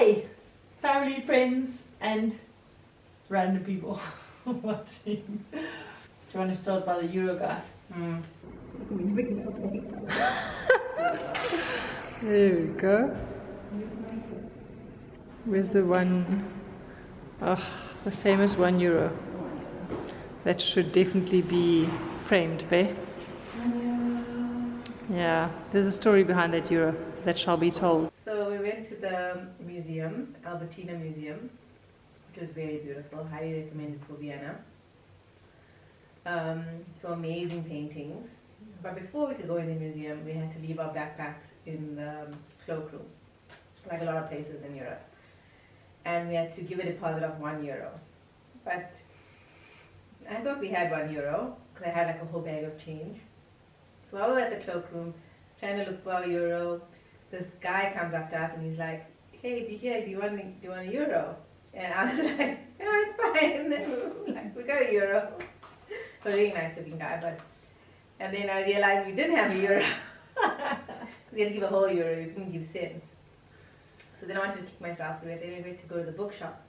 Hi! Family, friends, and random people watching. Do you want to start by the Euro guy? There we go. Where's the one? Oh, the famous €1. That should definitely be framed, babe. Yeah, there's a story behind that euro that shall be told. So we went to the museum, Albertina Museum, which was very beautiful. Highly recommended for Vienna. So amazing paintings. But before we could go in the museum, we had to leave our backpacks in the cloakroom, like a lot of places in Europe. And we had to give a deposit of €1. But I thought we had €1 because I had like a whole bag of change. So while we were at the cloakroom, trying to look for our euro, this guy comes up to us and he's like, "Hey, do you want €1?" And I was like, "No, it's fine." Like, we got €1. So a really nice looking guy, and then I realized we didn't have €1. We had to give a whole euro, we couldn't give cents. So then I wanted to kick myself, so then we went to go to the bookshop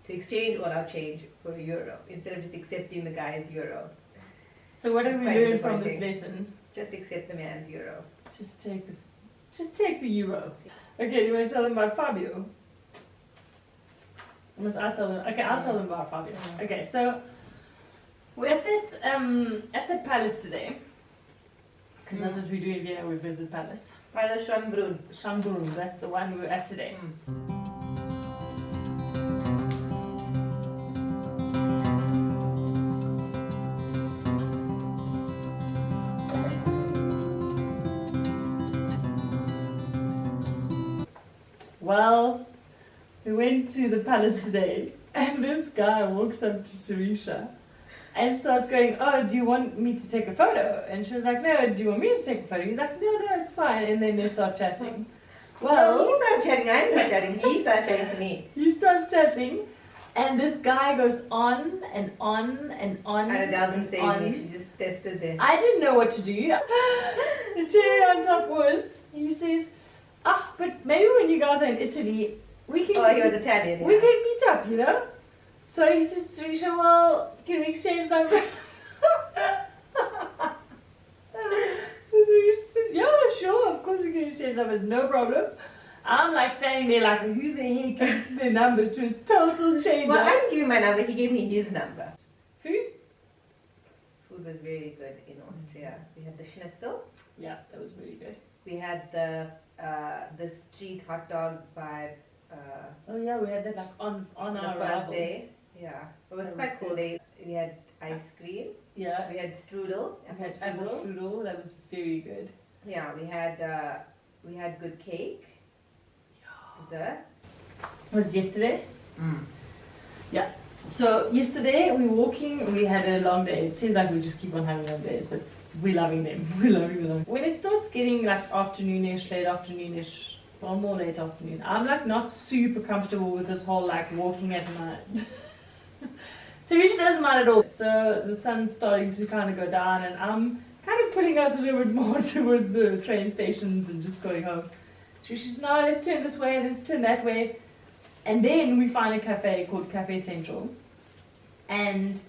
to exchange all our change for €1 instead of just accepting the guy's euro. So what did we learn from this lesson? Just accept the man's euro. Just take the euro. Okay, you want to tell them about Fabio? Or must I tell them? Okay, I'll tell them about Fabio. Okay, so we're at the palace today. Because that's what we do in Vienna, we visit palace. Palace Schönbrunn. Schönbrunn, that's the one we're at today. Well, we went to the palace today, and this guy walks up to Sarisha and starts going, "Oh, do you want me to take a photo?" And she was like, "No, do you want me to take a photo?" He's like, "No, it's fine." And then they start chatting. Well, he started chatting, I didn't start chatting, he started chatting to me. He starts chatting, and this guy goes on and on and on. And it doesn't say me, she just tested there. I didn't know what to do. The cherry on top was, he says, but maybe when you guys are in Italy, we can... Oh, he was Italian, yeah. We can meet up, you know? So he says to Risha, "Well, can we exchange numbers?" So Risha says, "Yeah, sure, of course we can exchange numbers, no problem." I'm like standing there like, who the heck gives their number to a total stranger? Well, I didn't give him my number, he gave me his number. Food? Food was very good in Austria. We had the schnitzel. Yeah, that was really good. We had the street hot dog by... Oh yeah, we had that like on our first arrival. day. Yeah, it was quite cool. We had ice cream. Yeah. We had strudel. We had apple strudel. That was very good. Yeah, we had good cake. Desserts. Was it yesterday? Yeah. So yesterday we were walking. We had a long day. It seems like we just keep on having long days, but we're loving them. We're loving them. When it starts getting like afternoonish, late afternoonish, or more late afternoon, I'm like not super comfortable with this whole like walking at night. So Risha doesn't mind at all. So the sun's starting to kind of go down, and I'm kind of pulling us a little bit more towards the train stations and just going home. So she says, "No, let's turn this way, let's turn that way." And then we find a cafe called Cafe Central. And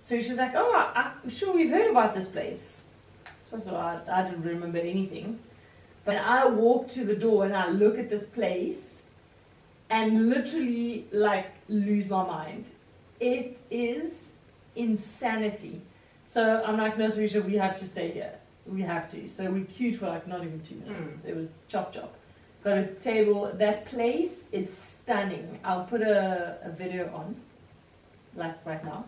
so she's like, "Oh, I'm sure we've heard about this place." So I said, I didn't remember anything. But I walk to the door and I look at this place and literally like lose my mind. It is insanity. So I'm like, "No, Sarisha, we have to stay here. We have to." So we queued for like not even 2 minutes. It was chop. Got a table. That place is stunning. I'll put a video on, like right now.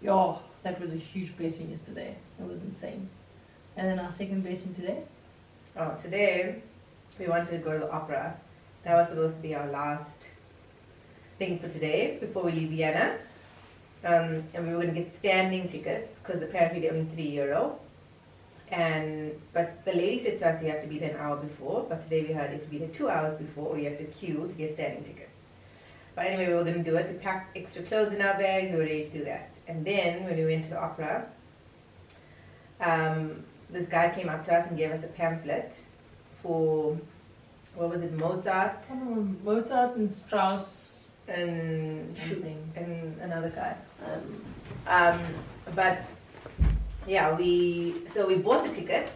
Oh, that was a huge blessing yesterday. It was insane. And then our second blessing today? Oh, today we wanted to go to the opera. That was supposed to be our last thing for today before we leave Vienna. And we were going to get standing tickets because apparently they're only €3. But the lady said to us you have to be there an hour before, but today we heard you have to be there 2 hours before or you have to queue to get standing tickets. But anyway, we were going to do it. We packed extra clothes in our bags, we were ready to do that. And then when we went to the opera, this guy came up to us and gave us a pamphlet for, what was it, Mozart? Mozart and Strauss and something. And another guy. But yeah, we bought the tickets.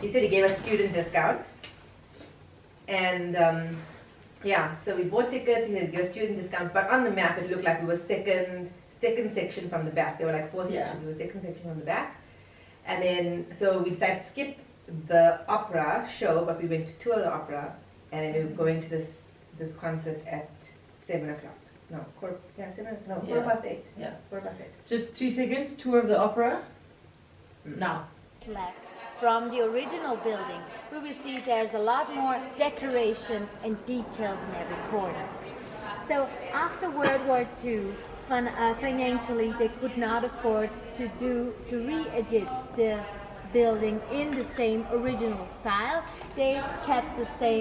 He said he gave us student discount, and yeah, so we bought tickets. He said he gave us student discount, but on the map it looked like we were second section from the back. There were like 4 sections. We were second section from the back, and then so we decided to skip the opera show, but we went to tour the opera, and then we were going to this concert at 7 o'clock. No, quarter past 8. Yeah. Quarter past 8. Just 2 seconds, tour of the opera. Now. Left from the original building, we will see there's a lot more decoration and details in every corner. So after World War II, financially they could not afford to re-edit the building in the same original style. They kept the same.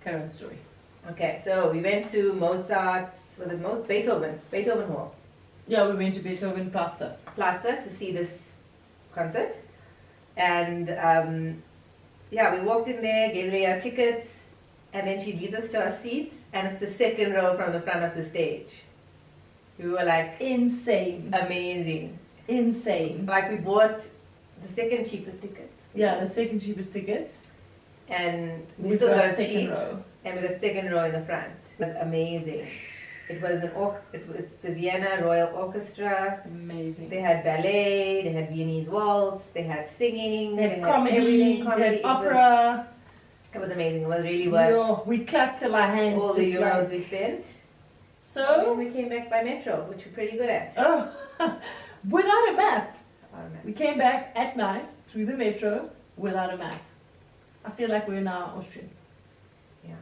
Current story. Okay, so we went to Mozart's, was it Beethoven Hall, Yeah, we went to Beethoven Plaza. to see this concert. And yeah, we walked in there, gave her our tickets, and then she leads us to our seats, and it's the second row from the front of the stage. We were like, Insane. amazing. Insane. Like we bought the second cheapest tickets, Yeah, the second cheapest tickets. and we We've still got a second cheap, row. and we got second row in the front. It was amazing. It was the Vienna Royal Orchestra. Amazing. They had ballet, they had Viennese waltz, they had singing, They had comedy, everything, they had It opera. It was amazing. It was really worth Yo, we clapped till our hands all just the euros like... we spent. So, And we came back by metro, which we're pretty good at. oh, without a map. Automatic. We came back at night through the metro without a map. I feel like we're now Austrian. Yeah.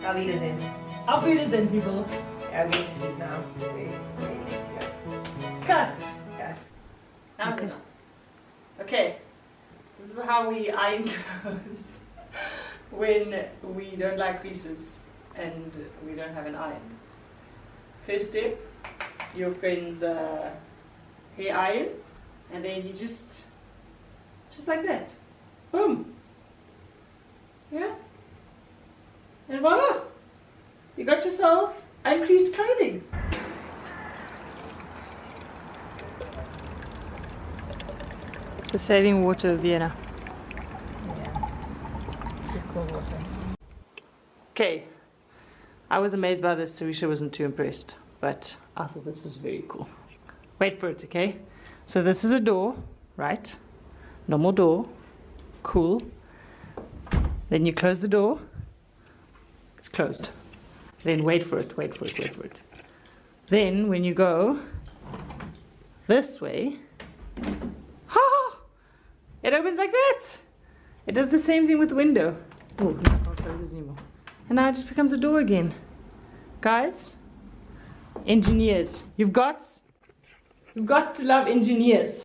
Auf Wiedersehen. Auf Wiedersehen, people. Yeah, we need to sleep now. Cut. Yeah. Now okay. Okay. This is how we iron clothes when we don't like creases and we don't have an iron. First step, your friend's hair iron, and then you just like that. Boom. Yeah. And voila! You got yourself uncreased clothing. The sailing water of Vienna. Yeah. Cool water. Okay, I was amazed by this. Sarisha wasn't too impressed, but I thought this was very cool. Wait for it, okay? So this is a door, right? Normal door. Cool. Then you close the door. It's closed. Then wait for it, wait for it, wait for it. Then when you go this way, ha! It opens like that. It does the same thing with the window. Oh, no, I can't close it anymore. And now it just becomes a door again. Guys, engineers, you've got to love engineers.